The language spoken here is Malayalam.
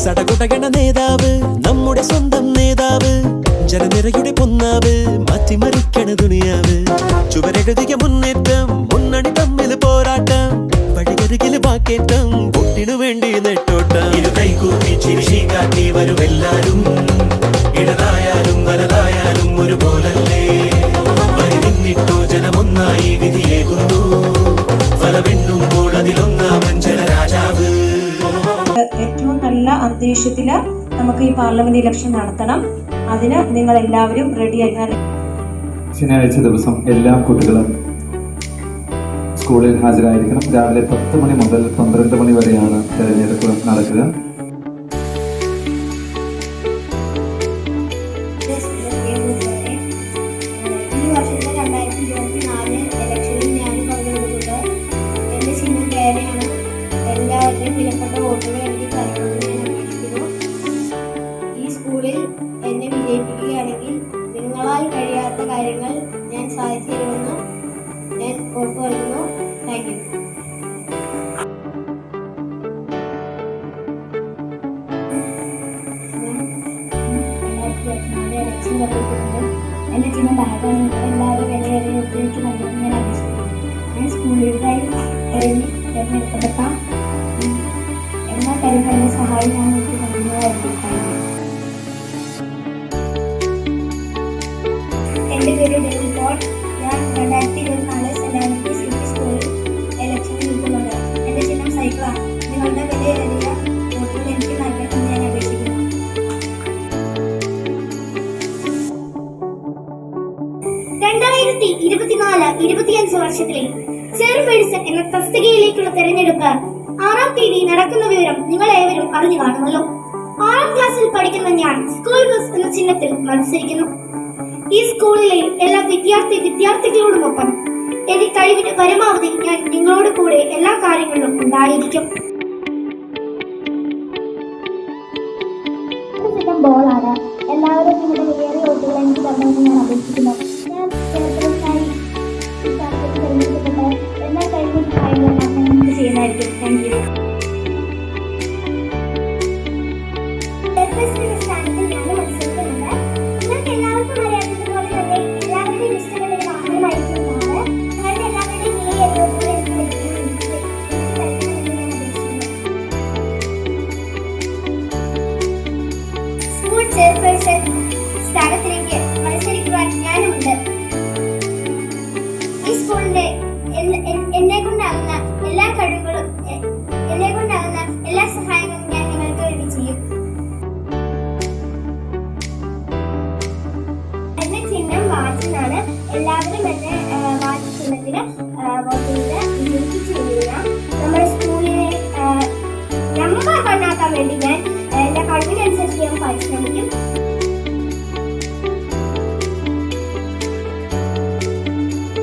സടകുടകണ നേതാവ്, നമ്മുടെ സ്വന്തം നേതാവ്, ജനനിരയുടെ പൊന്നാവ്, മാറ്റിമറിക്കണ ദുനിയാവ്. ചുവരെഴുതിയ മുന്നേറ്റം, മുന്നണി തമ്മിൽ പോരാട്ടം, വഴിയരികില് വാക്കേറ്റം, പൊട്ടിനു വേണ്ടി നെട്ടോട്ടം. ഇരു കൈകൂപ്പി ചിരിശി കാട്ടി വരുമെല്ലാരും, ഇടതായാലും വലതായാലും ഒരുപോലല്ലേ. വരി നിന്നിട്ടോ ജനമൊന്നായി വിധിയേകുന്നു, ഫലമെണ്ണുമ്പോൾ അതിലൊന്നാമൻ ജനരാജാവ്. ഏറ്റവും നല്ല അന്തരീക്ഷത്തില് നമുക്ക് ഈ പാർലമെന്റ് ഇലക്ഷൻ നടത്തണം. അതിന് നിങ്ങൾ എല്ലാവരും റെഡിയായി. ശനിയാഴ്ച ദിവസം എല്ലാ കുട്ടികളും സ്കൂളിൽ ഹാജരായിരിക്കണം. രാവിലെ 10 മണി മുതൽ 12 മണി വരെയാണ് തെരഞ്ഞെടുപ്പ് നടക്കുക. ഈ വർഷത്തെ 2024 ഇലക്ഷനിൽ ഞാൻ പങ്കെടുക്കുന്നത് എൻ്റെ ചിഹ്നം പേരെയാണ്. എല്ലാവരുടെയും വിലപ്പെട്ട വോട്ടുകൾ എനിക്ക് തരണമെന്ന് ഞാൻ അപേക്ഷിക്കുന്നു. ഈ സ്കൂളിൽ എന്നെ വിജയിപ്പിക്കുകയാണെങ്കിൽ നിങ്ങളാൽ കഴിയാത്ത കാര്യങ്ങൾ ഞാൻ സാധിച്ചു തരുമെന്ന് ഞാൻ ഉറപ്പ് നൽകുന്നു. Thank you. എൻ്റെ ചിഹ്നം ബാഗാണ്. നിങ്ങൾ എല്ലാവരും വിലയേറിയ എനിക്ക് നൽകുമെന്ന് ഞാൻ അപേക്ഷിക്കുന്നു. ഞാൻ സ്കൂളിലായി തിരഞ്ഞെടുക്കപ്പെട്ട എല്ലാ കാര്യങ്ങളുടെ സഹായം ഞാൻ എനിക്ക് നൽകുന്നതായിരിക്കും. എൻ്റെ പേര് ഡേവിഡ് പോൾ. ഞാൻ 2024 സെന്റ് ആന്റണീസ് യു പി സ്കൂളിൽ ഇലക്ഷനിൽ നിൽക്കുന്നുണ്ട്. എൻ്റെ ചിഹ്നം സൈക്കിളാണ്. നിങ്ങളുടെ വിലയേറിയ വോട്ടുകൾ എനിക്ക് നൽകണമെന്ന് ഞാൻ അപേക്ഷിക്കുന്നു. 2024-25 വർഷത്തിലെ ചെയർപേഴ്സൺ എന്ന തസ്തികയിലേക്കുള്ള തെരഞ്ഞെടുപ്പ് 6-ാം തീയതി നടക്കുന്ന വിവരം നിങ്ങൾ ഏവരും അറിഞ്ഞു കാണുമല്ലോ. 6ാം ക്ലാസ്സിൽ പഠിക്കുന്ന ഞാൻ സ്കൂൾ ബസ് എന്ന ചിഹ്നത്തിൽ മത്സരിക്കുന്നു. ഈ സ്കൂളിലെ എല്ലാ വിദ്യാർത്ഥികളോടുമൊപ്പം എന്റെ കഴിവിന്റെ പരമാവധി ഞാൻ നിങ്ങളോട് കൂടെ എല്ലാ കാര്യങ്ങളിലും ഉണ്ടായിരിക്കും. ബോളാണ്. എല്ലാവരും നിങ്ങളുടെ വിലയേറിയ വോട്ടുകൾ എനിക്ക് തരണമെന്ന് ഞാൻ അപേക്ഷിക്കുന്നു. ഞാൻ ചെറുപ്പക്കാരി തെരഞ്ഞെടുക്കപ്പെട്ട എല്ലാ കഴിവും സഹായങ്ങളും ഞാൻ നിങ്ങൾക്ക് ചെയ്യുന്നതായിരിക്കും. Thank you. സ്ഥാനത്തിൽ ഞാൻ മത്സരിക്കുന്നുണ്ട്. നിങ്ങൾക്ക് എല്ലാവർക്കും അറിയാവുന്നതുപോലെ തന്നെ എല്ലാവരുടെയും ഇഷ്ടപ്പെട്ട ഒരു വാഹനമായിരിക്കുന്നതാണ്. നിങ്ങളുടെ എല്ലാവരുടെയും വിലയേറിയ വോട്ടുകൾ എനിക്ക് ലഭിക്കുമെന്ന് ഞാൻ അപേക്ഷിക്കുന്നു. സ്കൂൾ ചെയർപേഴ്സൺ സ്ഥാനത്തിലേക്ക് മത്സരിക്കുവാൻ ഞാനുമുണ്ട്. ഈ സ്കൂളിന്റെ എന്നെ കൊണ്ടാകുന്ന എല്ലാ കഴിവുകളും എന്നെ കൊണ്ടാകുന്ന എല്ലാ സഹായങ്ങളും ഞാൻ നിങ്ങൾക്ക് വേണ്ടി ചെയ്യും. എന്റെ ചിഹ്നം വാച്ചിനാണ്. എല്ലാവരും എന്നെ വാച്ച് ചിഹ്നത്തിന് വോട്ട് ചെയ്ത് വിജയിപ്പിച്ചു കഴിയുക. നമ്മുടെ സ്കൂളിനെ നമ്പർ കണ്ണാക്കാൻ വേണ്ടി ഞാൻ എന്റെ കഴിവിനനുസരിച്ച് ഞാൻ പരിശ്രമിക്കും.